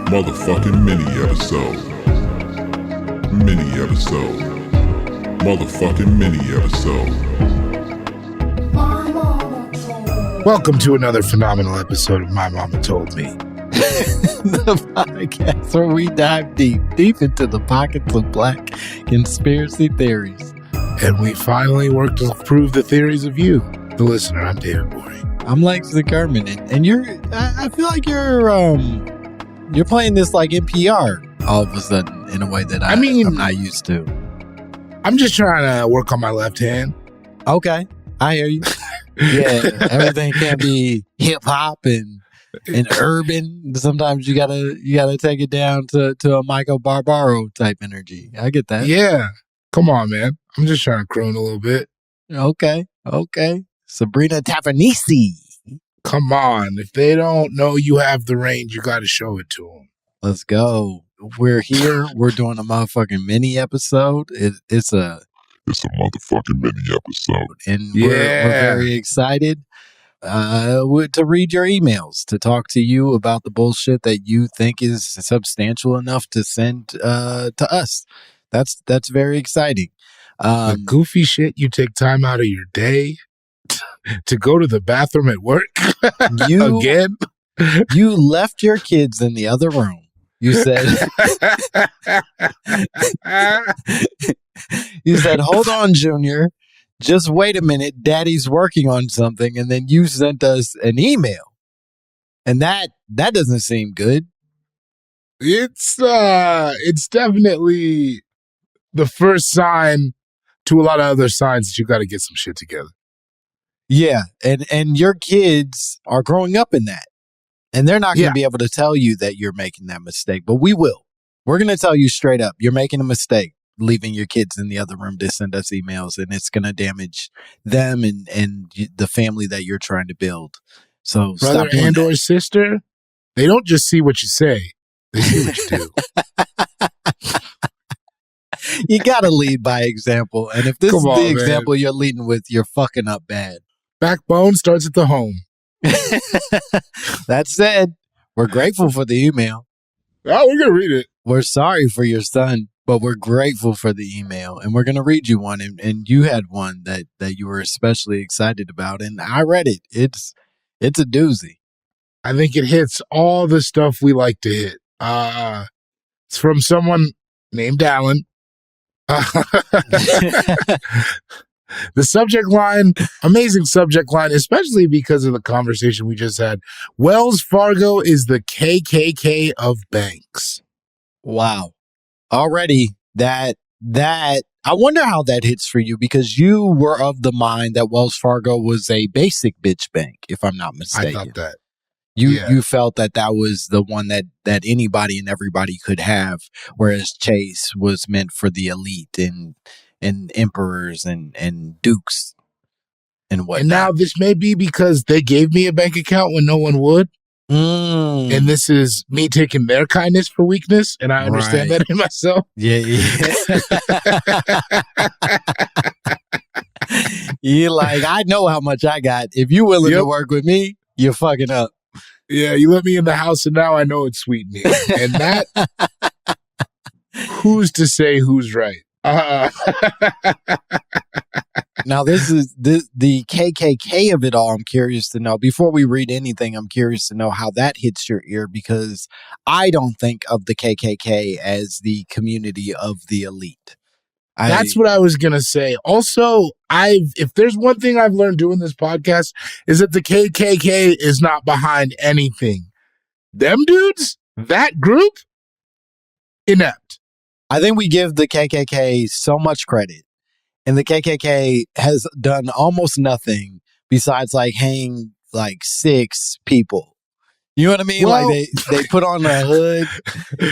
Motherfucking mini episode. Mini episode. Motherfucking mini episode. Welcome to another phenomenal episode of My Mama Told Me. The podcast where we dive deep into the pockets of black conspiracy theories. And we finally work to prove the theories of you, the listener. I'm David Bory. I'm Langston Kerman, and I feel like you're playing this like NPR all of a sudden in a way that I'm not used to. I'm just trying to work on my left hand. Okay, I hear you. Yeah, everything can't be hip hop and urban. Sometimes you gotta take it down to a Michael Barbaro type energy. I get that. Yeah, come on, man. I'm just trying to croon a little bit. Okay. Sabrina Tafanisi. Come on. If they don't know you have the range, you got to show it to them. Let's go. We're here. We're doing a motherfucking mini episode. It's a motherfucking mini episode. And we're very excited to read your emails, to talk to you about the bullshit that you think is substantial enough to send to us. That's very exciting. The goofy shit you take time out of your day to go to the bathroom at work again. You left your kids in the other room. You said, hold on, Junior. Just wait a minute. Daddy's working on something. And then you sent us an email. And that doesn't seem good. It's definitely the first sign to a lot of other signs that you got to get some shit together. Yeah. And your kids are growing up in that. And they're not going to be able to tell you that you're making that mistake, but we will. We're going to tell you straight up, you're making a mistake leaving your kids in the other room to send us emails, and it's going to damage them and the family that you're trying to build. So brother and or sister, they don't just see what you say, they see what you do. You got to lead by example. And if this is the example you're leading with, you're fucking up bad. Backbone starts at the home. That said, we're grateful for the email. Oh, we're going to read it. We're sorry for your son, but we're grateful for the email. And we're going to read you one. And you had one that you were especially excited about. And I read it. It's a doozy. I think it hits all the stuff we like to hit. It's from someone named Alan. The subject line, amazing subject line, especially because of the conversation we just had. Wells Fargo is the KKK of banks. Wow. Already that I wonder how that hits for you, because you were of the mind that Wells Fargo was a basic bitch bank, if I'm not mistaken. I thought that. You felt that was the one that anybody and everybody could have, whereas Chase was meant for the elite and emperors and dukes and whatnot. And now this may be because they gave me a bank account when no one would. And this is me taking their kindness for weakness, and I understand that in myself. Yeah. You're like, I know how much I got. If you're willing to work with me, you're fucking up. Yeah, you let me in the house, and now I know it's sweetening. And that, who's to say who's right? Now, this is the KKK of it all. I'm curious to know. Before we read anything, I'm curious to know how that hits your ear, because I don't think of the KKK as the community of the elite. That's what I was going to say. Also, if there's one thing I've learned doing this podcast, is that the KKK is not behind anything. Them dudes, that group, inept. I think we give the KKK so much credit, and the KKK has done almost nothing besides hang 6 people. You know what I mean? Well, they put on a hood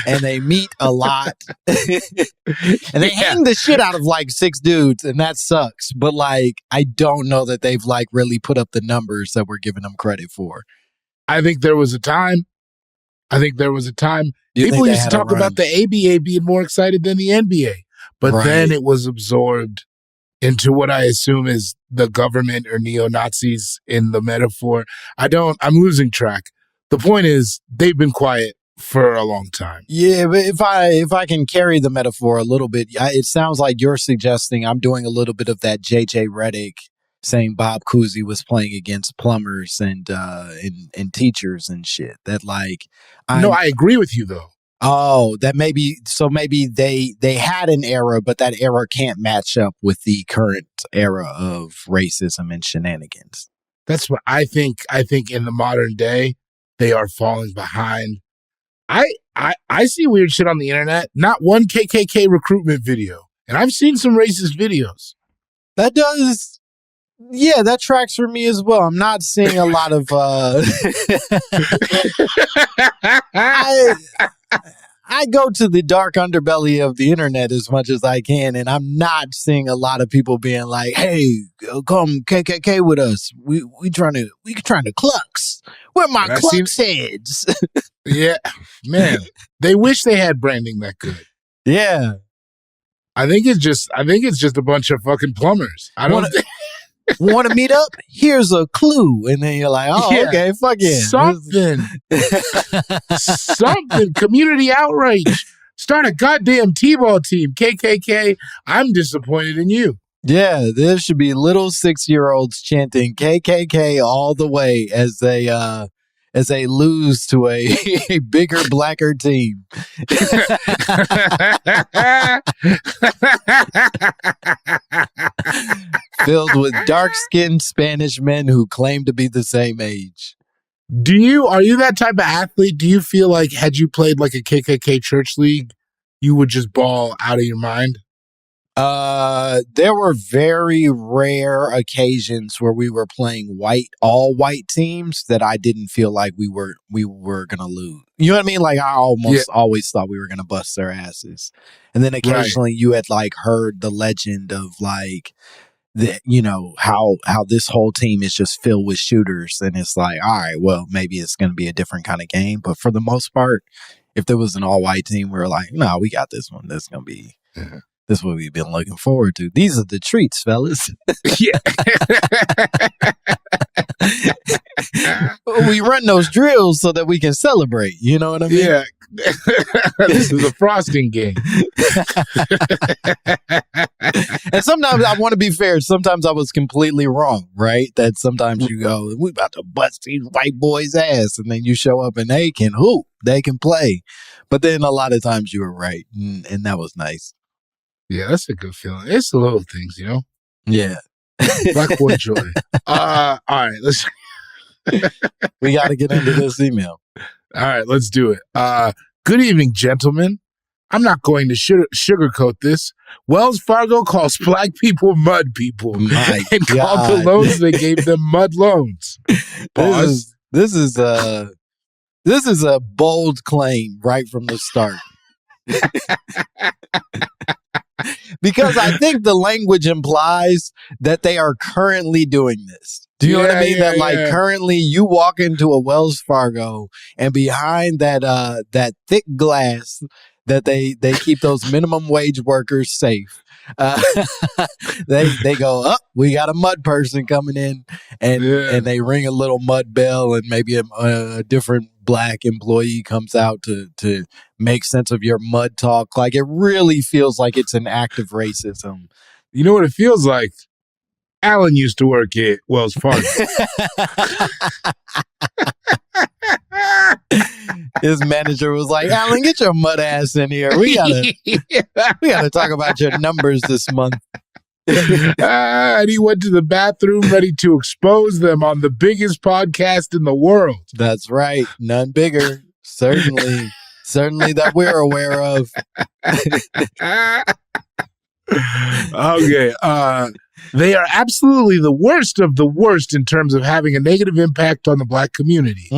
and they meet a lot and they hang the shit out of 6 dudes, and that sucks. But I don't know that they've really put up the numbers that we're giving them credit for. I think there was a time. People used to talk about the ABA being more excited than the NBA, but then it was absorbed into what I assume is the government or neo-Nazis in the metaphor. I'm losing track. The point is, they've been quiet for a long time. Yeah, but if I can carry the metaphor a little bit, it sounds like you're suggesting I'm doing a little bit of that JJ Redick saying Bob Cousy was playing against plumbers and teachers and shit. That like, No, I agree with you though. Oh, that maybe they had an era, but that era can't match up with the current era of racism and shenanigans. That's what I think. I think in the modern day, they are falling behind. I see weird shit on the internet. Not one KKK recruitment video. And I've seen some racist videos. That does, yeah, that tracks for me as well. I'm not seeing a lot of I go to the dark underbelly of the internet as much as I can, and I'm not seeing a lot of people being like, "Hey, come KKK with us. We trying to clucks. Where my clucks heads?" Yeah, man. They wish they had branding that good. Yeah, I think it's just a bunch of fucking plumbers. I don't. Want to meet up? Here's a clue. And then you're like, oh, yeah, okay, fuck it. Something. Community outrage. Start a goddamn T-ball team. KKK, I'm disappointed in you. Yeah, there should be little 6-year-olds chanting KKK all the way as they lose to a bigger, blacker team. Filled with dark-skinned Spanish men who claim to be the same age. Are you that type of athlete? Do you feel like had you played like a KKK church league, you would just ball out of your mind? There were very rare occasions where we were playing all white teams that I didn't feel like we were gonna lose. You know what I mean? Like I always thought we were gonna bust their asses. And then occasionally you had like heard the legend of like how this whole team is just filled with shooters, and it's like, all right, well, maybe it's gonna be a different kind of game. But for the most part, if there was an all white team, we were like, no, we got this one. This is gonna be This is what we've been looking forward to. These are the treats, fellas. Yeah. We run those drills so that we can celebrate. You know what I mean? Yeah. This is a Faustin game. And sometimes I want to be fair. Sometimes I was completely wrong, right? That sometimes you go, we about to bust these white boys' ass. And then you show up and they can hoop. They can play. But then a lot of times you were right. And that was nice. Yeah, that's a good feeling. It's the little things, you know? Yeah. Black boy joy. All right, let's... We got to get into this email. All right, let's do it. Good evening, gentlemen. I'm not going to sugarcoat this. Wells Fargo calls black people mud people and called the loans they gave them mud loans. This is a bold claim right from the start. Because I think the language implies that they are currently doing this. Do you know what I mean? Currently you walk into a Wells Fargo and behind that thick glass that they keep those minimum wage workers safe. They go, oh, we got a mud person coming in, and they ring a little mud bell, and maybe a different black employee comes out to make sense of your mud talk. Like, it really feels like it's an act of racism. You know what it feels like? Alan used to work at Wells Fargo. His manager was like, Alan, get your mud ass in here. We gotta talk about your numbers this month. And he went to the bathroom ready to expose them on the biggest podcast in the world. That's right. None bigger. Certainly that we're aware of. Okay. They are absolutely the worst of the worst in terms of having a negative impact on the black community.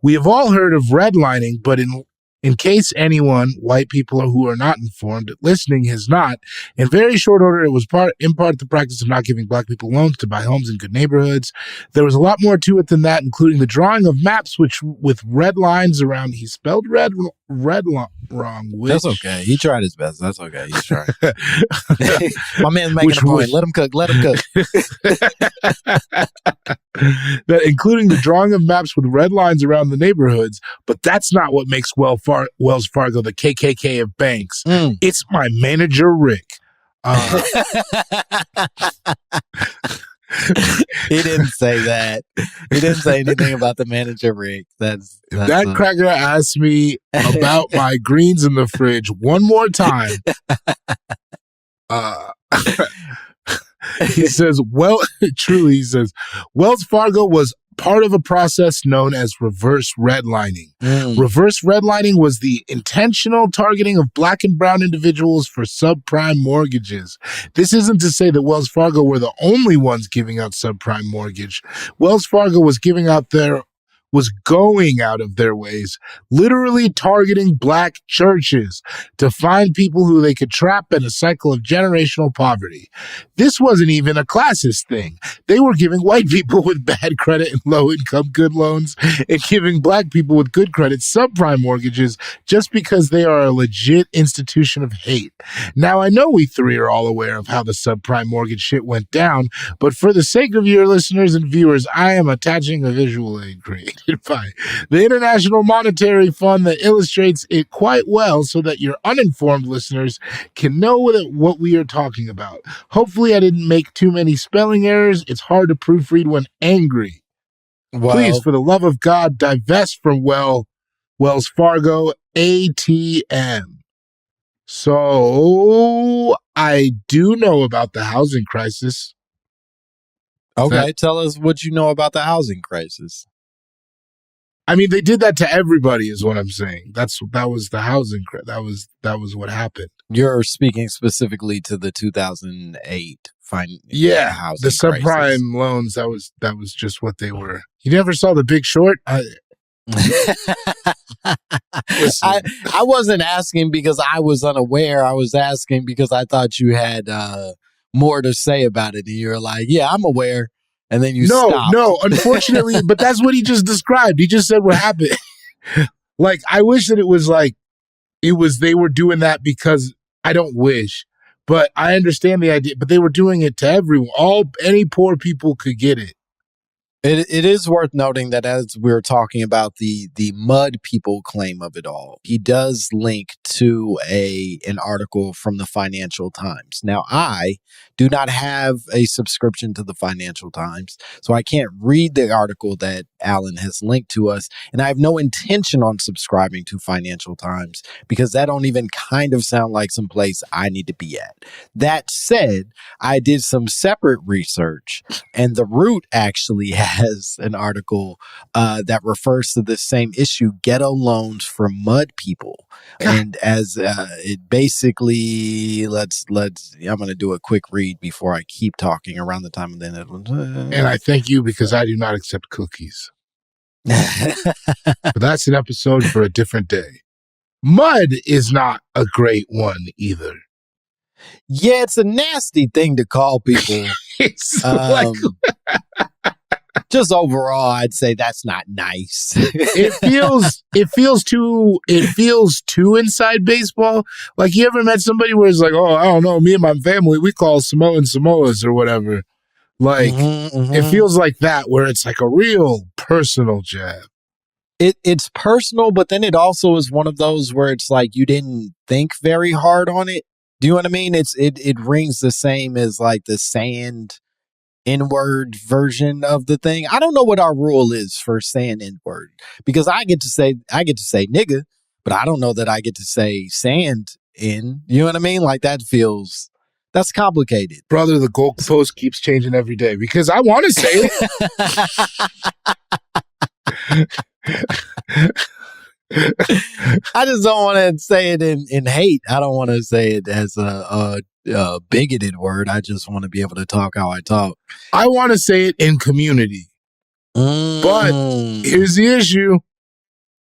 We have all heard of redlining, but in case anyone, white people who are not informed, listening has not, in very short order, it was in part the practice of not giving black people loans to buy homes in good neighborhoods. There was a lot more to it than that, including the drawing of maps with red lines around, he spelled red wrong. Which, That's okay. He tried his best. That's okay. He's trying. My man's making Which a point. was- Let him cook. Let him cook. that including the drawing of maps with red lines around the neighborhoods, but that's not what makes Wells Fargo the KKK of banks. Mm. It's my manager, Rick. He didn't say that. He didn't say anything about the manager, Rick. That's that cracker asked me about my greens in the fridge one more time. He says, he says, Wells Fargo was part of a process known as reverse redlining. Reverse redlining was the intentional targeting of black and brown individuals for subprime mortgages. This isn't to say that Wells Fargo were the only ones giving out subprime mortgage. Wells Fargo was going out of their ways, literally targeting black churches to find people who they could trap in a cycle of generational poverty. This wasn't even a classist thing. They were giving white people with bad credit and low income good loans and giving black people with good credit subprime mortgages just because they are a legit institution of hate. Now, I know we three are all aware of how the subprime mortgage shit went down, but for the sake of your listeners and viewers, I am attaching a visual aid created by the International Monetary Fund that illustrates it quite well so that your uninformed listeners can know what we are talking about. Hopefully, I didn't make too many spelling errors. It's hard to proofread when angry. Well, Please, for the love of God, divest from Wells Fargo ATM. So, I do know about the housing crisis. okay. Tell us what you know about the housing crisis. I mean, they did that to everybody, is what I'm saying. That was the housing. That was what happened. You're speaking specifically to the 2008 housing the subprime crisis. loans. That was just what they were. You never saw The Big Short? I wasn't asking because I was unaware. I was asking because I thought you had more to say about it, and you were like, "Yeah, I'm aware." And then you stopped. No, unfortunately, but that's what he just described. He just said what happened. Like, I wish that they were doing that because I don't wish, but I understand the idea, but they were doing it to everyone. Any poor people could get it. It is worth noting that as we're talking about the mud people claim of it all, he does link to an article from the Financial Times. Now, I do not have a subscription to the Financial Times, so I can't read the article that Alan has linked to us, and I have no intention on subscribing to Financial Times because that don't even kind of sound like some place I need to be at. That said, I did some separate research, and The Root actually has an article that refers to the same issue, ghetto loans for mud people. And as it basically, I'm going to do a quick read before I keep talking around the time of the end. And I thank you because I do not accept cookies. But that's an episode for a different day. Mud is not a great one either. Yeah, it's a nasty thing to call people. It's like just overall, I'd say that's not nice. it feels too inside baseball. Like, you ever met somebody where it's like, oh, I don't know, me and my family, we call Samoans Samoas or whatever. Like, It feels like that, where it's like a real personal jab. It's personal, but then it also is one of those where it's like you didn't think very hard on it. Do you know what I mean? It rings the same as like the sand N-word version of the thing. I don't know what our rule is for saying N-word, because I get to say nigga, but I don't know that I get to say sand in. You know what I mean? Like, that's complicated. Brother, the goalpost keeps changing every day because I want to say it. I just don't want to say it in hate. I don't want to say it as a bigoted word. I just want to be able to talk how I talk. I want to say it in community. But here's the issue.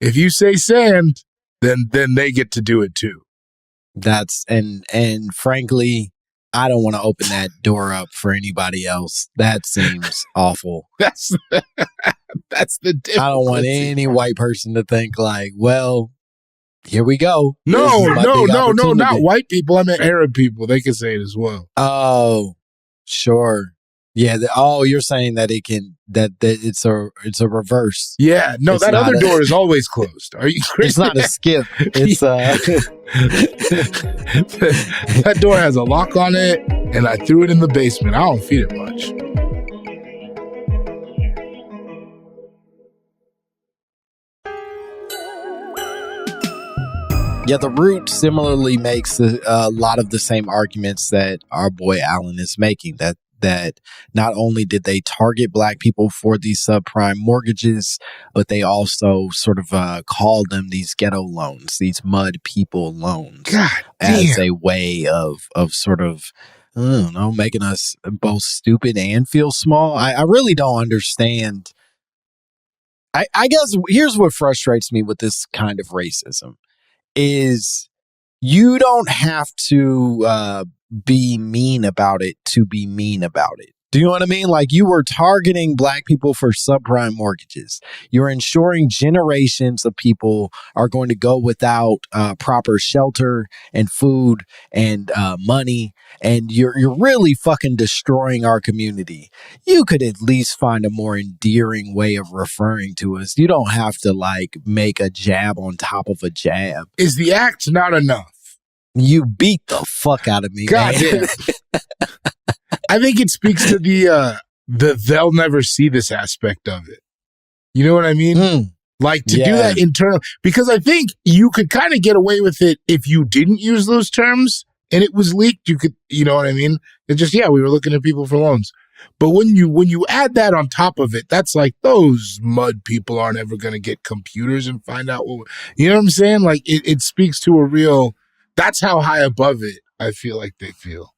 If you say sand, then they get to do it too. And frankly, I don't want to open that door up for anybody else. That seems awful. That's the difference. I don't want any white person to think like, well, Here we go. This No, is my no, big no, no, not opportunity. white people. I meant Arab people. They can say it as well. Oh, sure. Yeah. You're saying that it can that it's a reverse. Yeah, no, It's that not other a- door is always closed. Are you crazy? It's not a skip. It's That door has a lock on it, and I threw it in the basement. I don't feed it much. Yeah, the Root similarly makes a lot of the same arguments that our boy Alan is making, that not only did they target black people for these subprime mortgages, but they also sort of called them these ghetto loans, these mud people loans, God as damn. a way of sort of, I don't know, making us both stupid and feel small. I really don't understand. I guess here's what frustrates me with this kind of racism is you don't have to be mean about it to be mean about it. Do you know what I mean? Like, you were targeting black people for subprime mortgages. You're ensuring generations of people are going to go without proper shelter and food and money. And you're really fucking destroying our community. You could at least find a more endearing way of referring to us. You don't have to like make a jab on top of a jab. Is the act not enough? You beat the fuck out of me. God man. damn. I think it speaks to the they'll never see this aspect of it. You know what I mean? Like, to do Yeah. that internal, because I think you could kind of get away with it if you didn't use those terms and it was leaked. You could, you know what I mean? It's just, yeah, we were looking at people for loans. But when you add that on top of it, that's like, those mud people aren't ever going to get computers and find out what, you know what I'm saying? Like, it speaks to a real, that's how high above it I feel like they feel.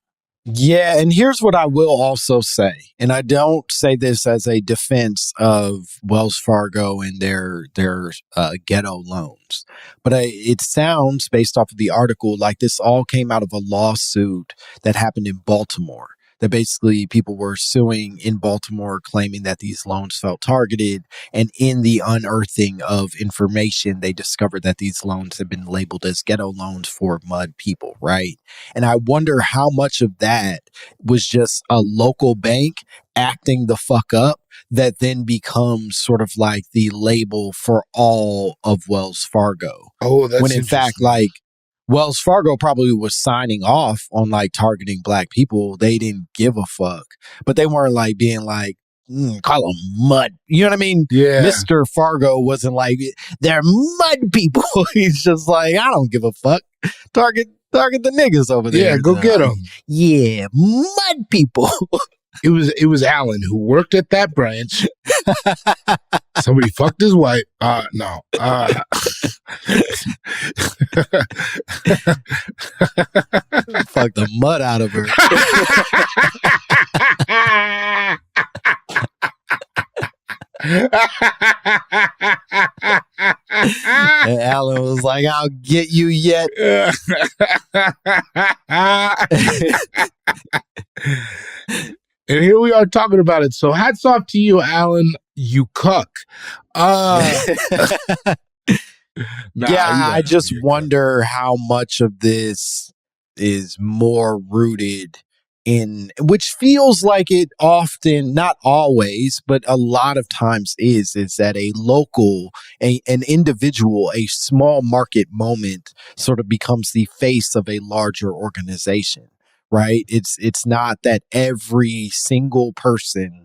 Yeah, and here's what I will also say, and I don't say this as a defense of Wells Fargo and their ghetto loans, but it sounds, based off of the article, like this all came out of a lawsuit that happened in Baltimore. That basically people were suing in Baltimore, claiming that these loans felt targeted. And in the unearthing of information, they discovered that these loans had been labeled as ghetto loans for mud people, right? And I wonder how much of that was just a local bank acting the fuck up that then becomes sort of like the label for all of Wells Fargo. Oh, that's when in fact, interesting. like, Wells Fargo probably was signing off on like targeting black people. They didn't give a fuck, but they weren't like being like, call them mud. You know what I mean? Yeah. Mr. Fargo wasn't like, they're mud people. He's just like, I don't give a fuck. Target the niggas over there. Yeah, go get them. Yeah, mud people. It was Alan who worked at that branch. Somebody fucked his wife. No. Fuck the mud out of her. And Alan was like, I'll get you yet. And here we are talking about it. So hats off to you, Alan. You cuck. I just wonder how much of this is more rooted in, which feels like it often, not always, but a lot of times is that a local, an individual, a small market moment sort of becomes the face of a larger organization, right? It's not that every single person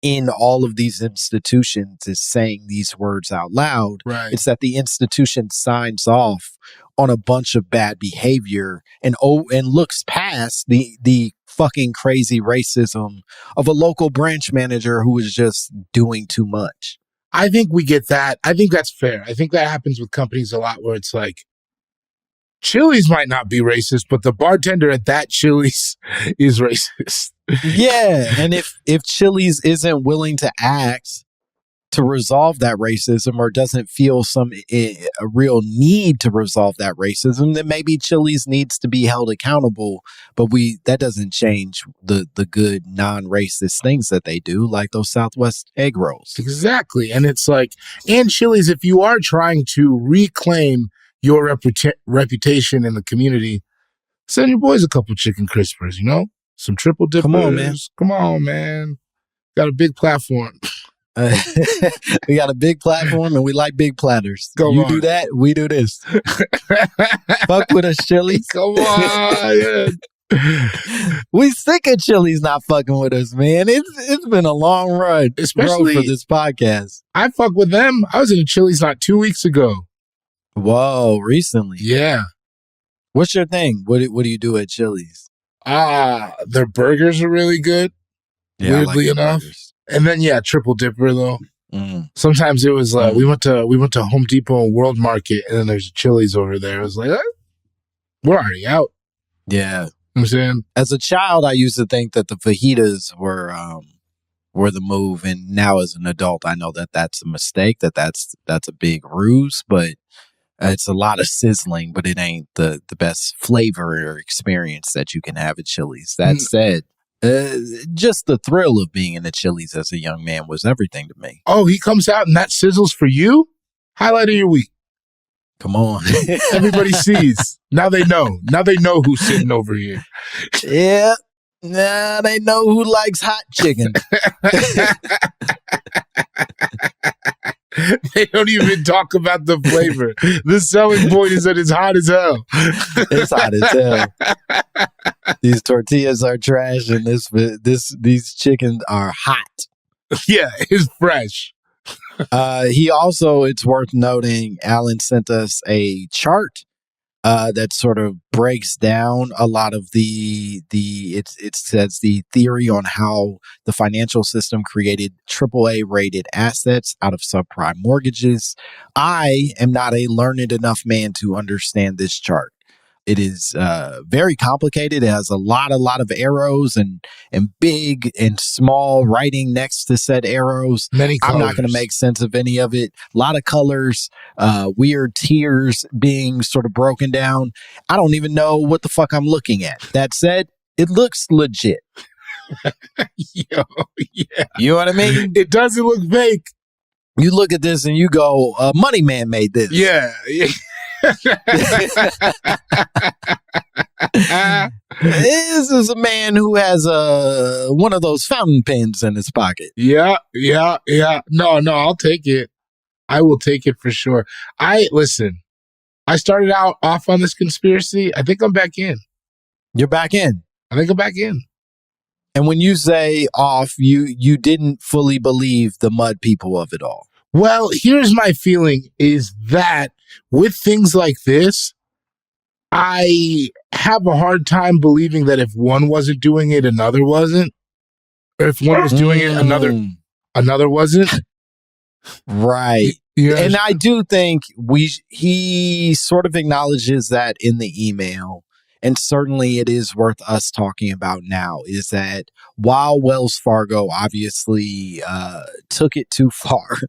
in all of these institutions is saying these words out loud. Right. It's that the institution signs off on a bunch of bad behavior and looks past the fucking crazy racism of a local branch manager who is just doing too much. I think we get that. I think that's fair. I think that happens with companies a lot where it's like, Chili's might not be racist, but the bartender at that Chili's is racist. Yeah, and if Chili's isn't willing to act to resolve that racism, or doesn't feel a real need to resolve that racism, then maybe Chili's needs to be held accountable. But that doesn't change the good non-racist things that they do, like those Southwest egg rolls. Exactly. And it's like, and Chili's, if you are trying to reclaim your reputation in the community, send your boys a couple chicken crispers, you know? Some triple dippers. Come on, man. Come on, man. Got a big platform. We got a big platform and we like big platters. Come you on. do that, we do this. Fuck with us, Chili's. Come on. We sick of Chili's not fucking with us, man. It's been a long run, Especially for this podcast. I fuck with them. I was in a Chili's not 2 weeks ago. Whoa, recently. Yeah. What's your thing? What do you do at Chili's? Their burgers are really good. Yeah, weirdly I like enough. burgers. And then triple dipper though. Mm. Sometimes it was we went to Home Depot and World Market, and then there's a Chili's over there. It was like, we're already out. Yeah. You know what I'm saying? As a child, I used to think that the fajitas were the move, and now as an adult, I know that that's a mistake. That's a big ruse, but it's a lot of sizzling, but it ain't the best flavor or experience that you can have at Chili's. That said, just the thrill of being in the Chili's as a young man was everything to me. Oh, he comes out and that sizzles for you? Highlight of your week. Come on. Everybody sees. Now they know. Now they know who's sitting over here. Yeah. Nah, they know who likes hot chicken. They don't even talk about the flavor. The selling point is that it's hot as hell. It's hot as hell. These tortillas are trash, and these chickens are hot. Yeah, it's fresh. He also, it's worth noting, Alan sent us a chart that sort of breaks down a lot of it says the theory on how the financial system created AAA rated assets out of subprime mortgages. I am not a learned enough man to understand this chart. It is very complicated. It has a lot of arrows and big and small writing next to said arrows. Many colors. I'm not going to make sense of any of it. A lot of colors, weird tiers being sort of broken down. I don't even know what the fuck I'm looking at. That said, it looks legit. Yo, yeah. You know what I mean? It doesn't look fake. You look at this and you go, Money Man made this. Yeah. This is a man who has one of those fountain pens in his pocket. Yeah. No, I'll take it. I will take it for sure. Listen, I started off on this conspiracy. I think I'm back in. You're back in. I think I'm back in. And when you say off, you didn't fully believe the mud people of it all. Well, here's my feeling is that with things like this, I have a hard time believing that if one wasn't doing it, another wasn't. Or if one was doing it, another wasn't. Right. Yeah. And I do think he sort of acknowledges that in the email. And certainly it is worth us talking about now, is that while Wells Fargo obviously took it too far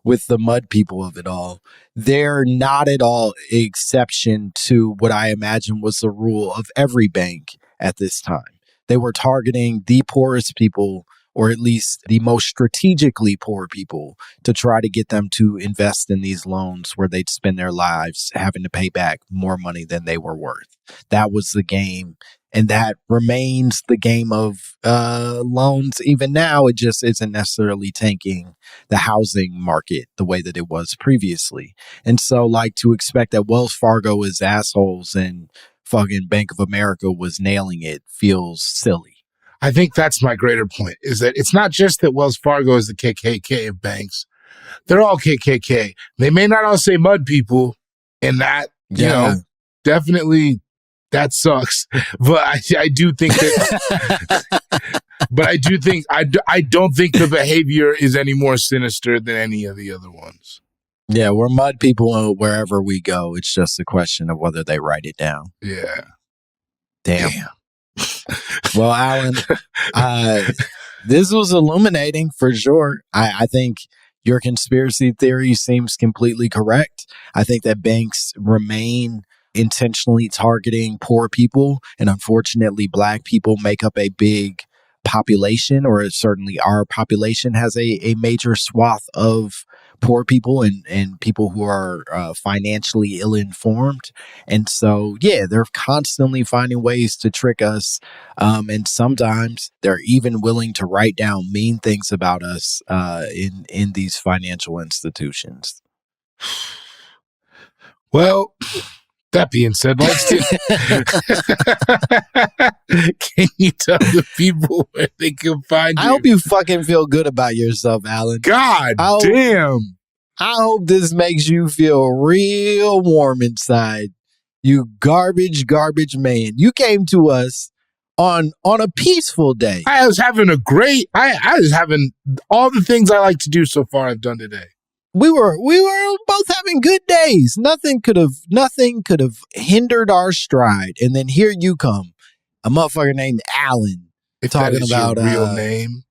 with the mud people of it all, they're not at all exception to what I imagine was the rule of every bank at this time. They were targeting the poorest people, or at least the most strategically poor people, to try to get them to invest in these loans where they'd spend their lives having to pay back more money than they were worth. That was the game. And that remains the game of loans. Even now, it just isn't necessarily tanking the housing market the way that it was previously. And so, to expect that Wells Fargo is assholes and fucking Bank of America was nailing it feels silly. I think that's my greater point, is that it's not just that Wells Fargo is the KKK of banks. They're all KKK. They may not all say mud people, and that, you know, definitely that sucks. But I do think that, I don't think the behavior is any more sinister than any of the other ones. Yeah, we're mud people wherever we go. It's just a question of whether they write it down. Yeah. Damn. Well, Alan, this was illuminating for sure. I think your conspiracy theory seems completely correct. I think that banks remain intentionally targeting poor people, and unfortunately, Black people make up a big population, or certainly our population has a major swath of poor people and people who are financially ill-informed. And so, yeah, they're constantly finding ways to trick us. And sometimes they're even willing to write down mean things about us in these financial institutions. Well, that being said, Langston, can you tell the people where they can find you? I hope you fucking feel good about yourself, Alan. God damn. I hope this makes you feel real warm inside. You garbage man. You came to us on a peaceful day. I was having a great, I was having all the things I like to do so far I've done today. We were both having good days. Nothing could have hindered our stride. And then here you come, a motherfucker named Alan, If talking that is about your real name.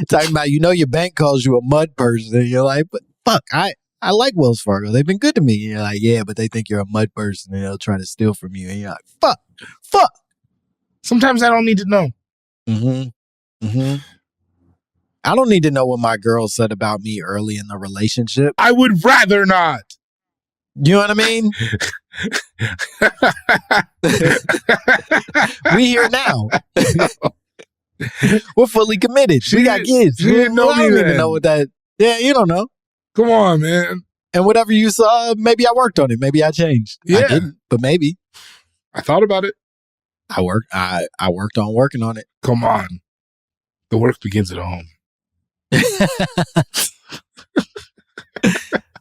talking about, your bank calls you a mud person, and you're like, but fuck, I like Wells Fargo. They've been good to me. And you're like, yeah, but they think you're a mud person and they'll try to steal from you. And you're like, fuck. Sometimes I don't need to know. I don't need to know what my girl said about me early in the relationship. I would rather not. You know what I mean? We here now. We're fully committed. We got kids. She didn't know I don't me need to then. know what that. Yeah, you don't know. Come on, man. And whatever you saw, maybe I worked on it. Maybe I changed. Yeah. I didn't, but maybe. I thought about it. I worked on working on it. Come on. The work begins at home.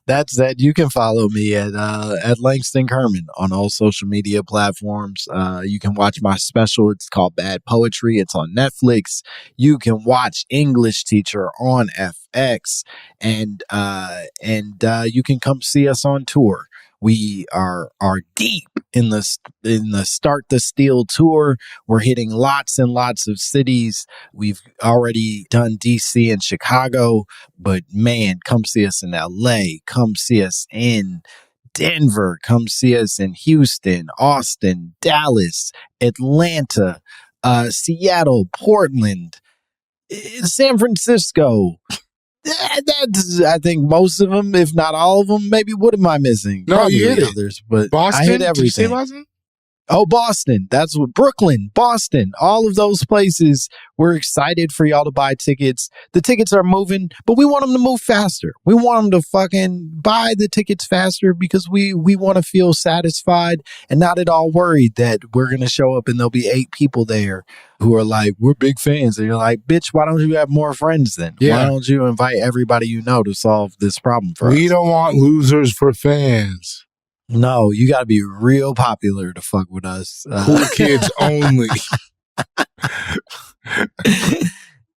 That said, you can follow me at Langston Kerman on all social media platforms. You can watch my special. It's called Bad Poetry. It's on Netflix. You can watch English Teacher on FX, and you can come see us on tour. We are deep in the Start the Steel tour. We're hitting lots and lots of cities. We've already done DC and Chicago, but man, come see us in LA. Come see us in Denver. Come see us in Houston, Austin, Dallas, Atlanta, Seattle, Portland, San Francisco. That's, I think, most of them, if not all of them. Maybe what am I missing? No, Probably you hit it. others, but Boston? I hit everything. Did you say Boston? Oh, Boston. That's what Brooklyn, Boston, all of those places. We're excited for y'all to buy tickets. The tickets are moving, but we want them to move faster. We want them to fucking buy the tickets faster because we want to feel satisfied and not at all worried that we're going to show up and there'll be 8 people there who are like, we're big fans. And you're like, bitch, why don't you have more friends then? Yeah. Why don't you invite everybody you know to solve this problem for us? We don't want losers for fans. No, you got to be real popular to fuck with us. Cool kids only.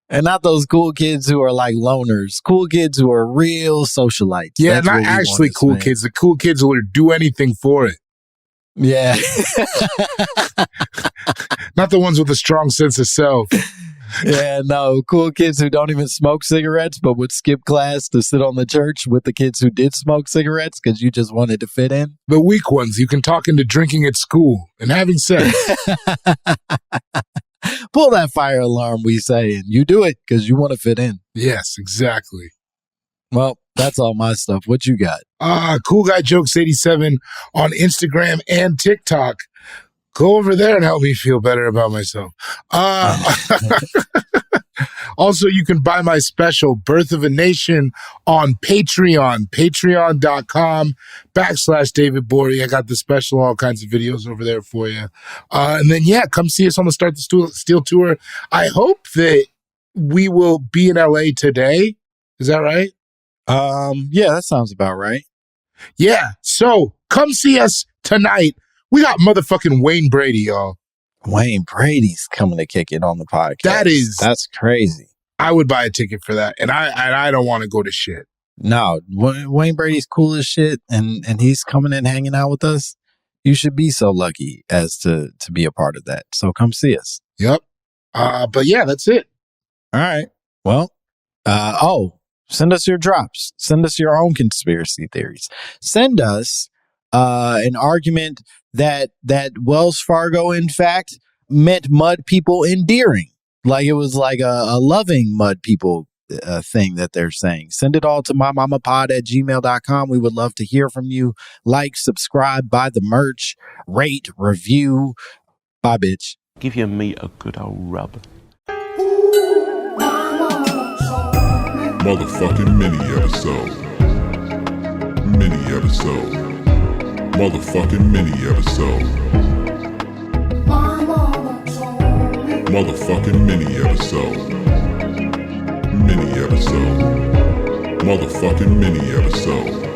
And not those cool kids who are like loners. Cool kids who are real socialites. Yeah, That's what not we actually want as cool fans. kids. The cool kids will do anything for it. Yeah. Not the ones with a strong sense of self. Yeah, no. Cool kids who don't even smoke cigarettes but would skip class to sit on the church with the kids who did smoke cigarettes because you just wanted to fit in. The weak ones you can talk into drinking at school and having sex. Pull that fire alarm, we say, and you do it because you want to fit in. Yes, exactly. Well, that's all my stuff. What you got? Cool Guy Jokes 87 on Instagram and TikTok. Go over there and help me feel better about myself. Also, you can buy my special, Birth of a Nation, on Patreon, patreon.com/David Borey. I got the special, all kinds of videos over there for you. And then, yeah, come see us on the Start the Steel tour. I hope that we will be in LA today. Is that right? Yeah, that sounds about right. Yeah. So come see us tonight. We got motherfucking Wayne Brady, y'all. Wayne Brady's coming to kick it on the podcast. That's crazy. I would buy a ticket for that, and I don't want to go to shit. No, Wayne Brady's cool as shit, and he's coming and hanging out with us. You should be so lucky as to be a part of that. So come see us. Yep. But yeah, that's it. All right. Well, send us your drops. Send us your own conspiracy theories. Send us an argument that Wells Fargo, in fact, meant mud people endearing. Like it was like a loving mud people thing that they're saying. Send it all to mymommapod@gmail.com. We would love to hear from you. Like, subscribe, buy the merch, rate, review. Bye, bitch. Give your meat a good old rub. Motherfucking mini episode. Mini episode. Motherfucking mini episode. Motherfucking mini episode. Mini episode. Motherfucking mini episode.